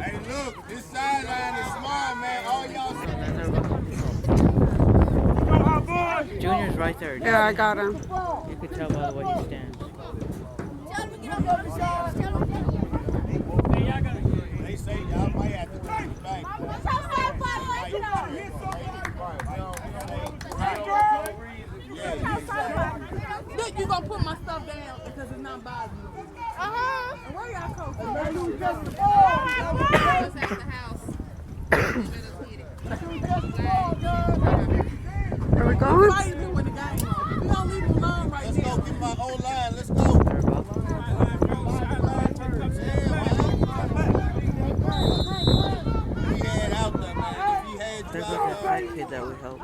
Hey, look, this sideline is small, man. All y'all. Junior's right there. Yeah, I got him. You could tell by the way he stands. They say y'all might have to take it back. Look, you gonna put my stuff down because it's not bothering me. And where y'all come from? It's at the house. Are we going? Fight him when the game on. We don't leave him alone right Let's now. go get my old line. Let's go. He had out there, man. If he had you There's out like a there. fat kid that would help.